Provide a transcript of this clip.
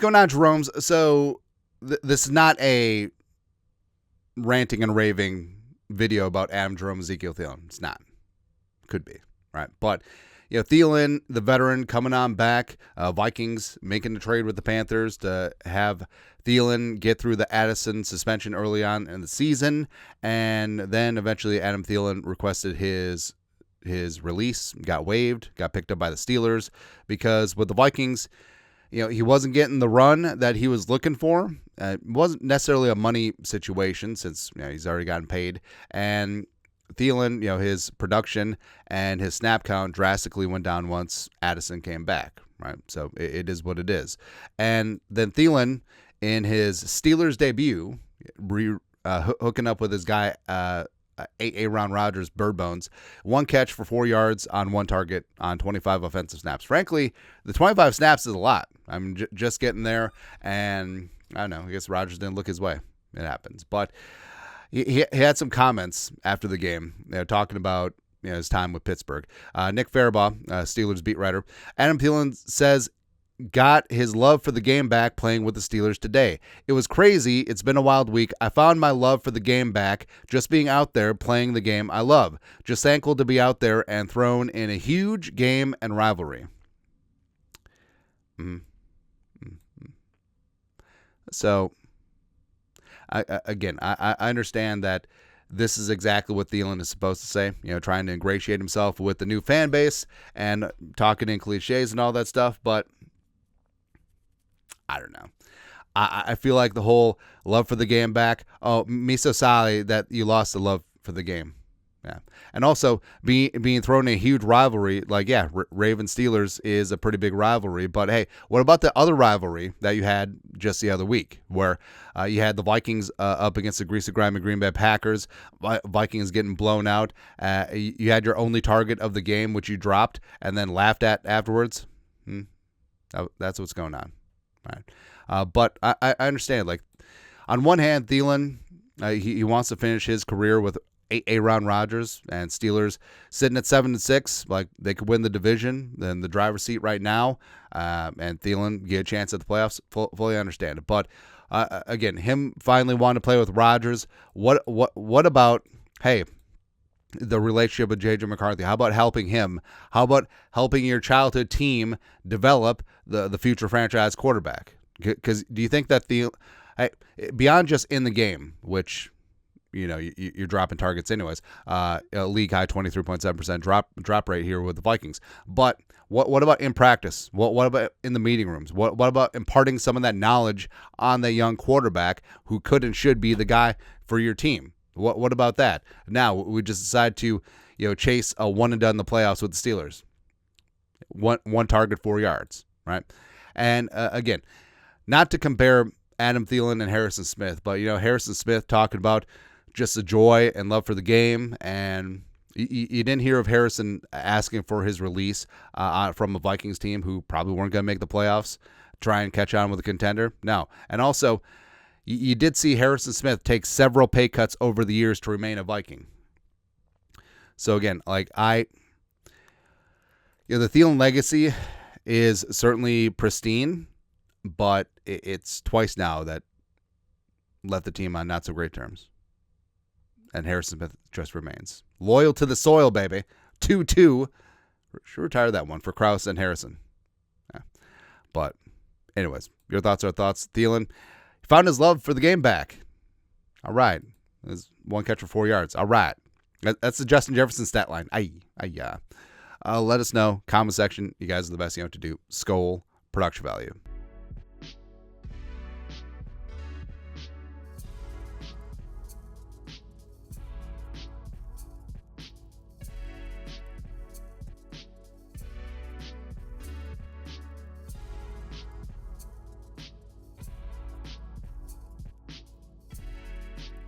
going on, Jerome's? So this is not a ranting and raving video about Adam Jerome, Ezekiel Thielen. It's not. Could be, right? But Thielen, the veteran, coming on back. Vikings making the trade with the Panthers to have Thielen get through the Addison suspension early on in the season, and then eventually Adam Thielen requested his release, got waived, got picked up by the Steelers because with the Vikings, he wasn't getting the run that he was looking for. It wasn't necessarily a money situation since he's already gotten paid, and Thielen, his production and his snap count drastically went down once Addison came back, right? So it is what it is. And then Thielen, in his Steelers debut, hooking up with his guy, Aaron Rodgers, Bird Bones, 1 catch for 4 yards on 1 target on 25 offensive snaps. Frankly, the 25 snaps is a lot. I'm just getting there, and I don't know. I guess Rodgers didn't look his way. It happens. But he had some comments after the game, talking about his time with Pittsburgh. Nick Farabaugh, Steelers beat writer, Adam Thielen says, got his love for the game back playing with the Steelers today. It was crazy. It's been a wild week. I found my love for the game back just being out there playing the game I love. Just thankful to be out there and thrown in a huge game and rivalry. So, I understand that this is exactly what Thielen is supposed to say, trying to ingratiate himself with the new fan base and talking in cliches and all that stuff, but I don't know. I feel like the whole love for the game back, me so sorry that you lost the love for the game. Yeah. And also being thrown in a huge rivalry, Ravens Steelers is a pretty big rivalry. But hey, what about the other rivalry that you had just the other week, where you had the Vikings up against the greasy grimy Green Bay Packers, Vikings getting blown out. You had your only target of the game, which you dropped and then laughed at afterwards. That's what's going on. Right. But I understand. Like, on one hand, Thielen, he wants to finish his career with Aaron Rodgers and Steelers sitting at 7-6, like they could win the division, then the driver's seat right now, and Thielen get a chance at the playoffs. Fully understand it, but again, him finally wanting to play with Rodgers. What about the relationship with J.J. McCarthy? How about helping him? How about helping your childhood team develop the future franchise quarterback? Because do you think that beyond just in the game, which you're dropping targets anyways. League high 23.7% drop rate here with the Vikings. But what about in practice? What about in the meeting rooms? What about imparting some of that knowledge on the young quarterback who could and should be the guy for your team? What about that? Now we just decide to chase a one and done in the playoffs with the Steelers. One target, 4 yards, right? And again, not to compare Adam Thielen and Harrison Smith, but Harrison Smith talking about just the joy and love for the game, and you didn't hear of Harrison asking for his release from a Vikings team who probably weren't going to make the playoffs, try and catch on with a contender. No. And also, you did see Harrison Smith take several pay cuts over the years to remain a Viking. So again, the Thielen legacy is certainly pristine, but it's twice now that left the team on not so great terms. And Harrison Smith just remains loyal to the soil, baby. 2-2. Should retire that one for Krause and Harrison. Yeah. But anyways, your thoughts are thoughts. Thielen found his love for the game back. All right. There's 1 catch for 4 yards. All right. That's the Justin Jefferson stat line. Let us know. Comment section. You guys are the best to do. Skol, production value.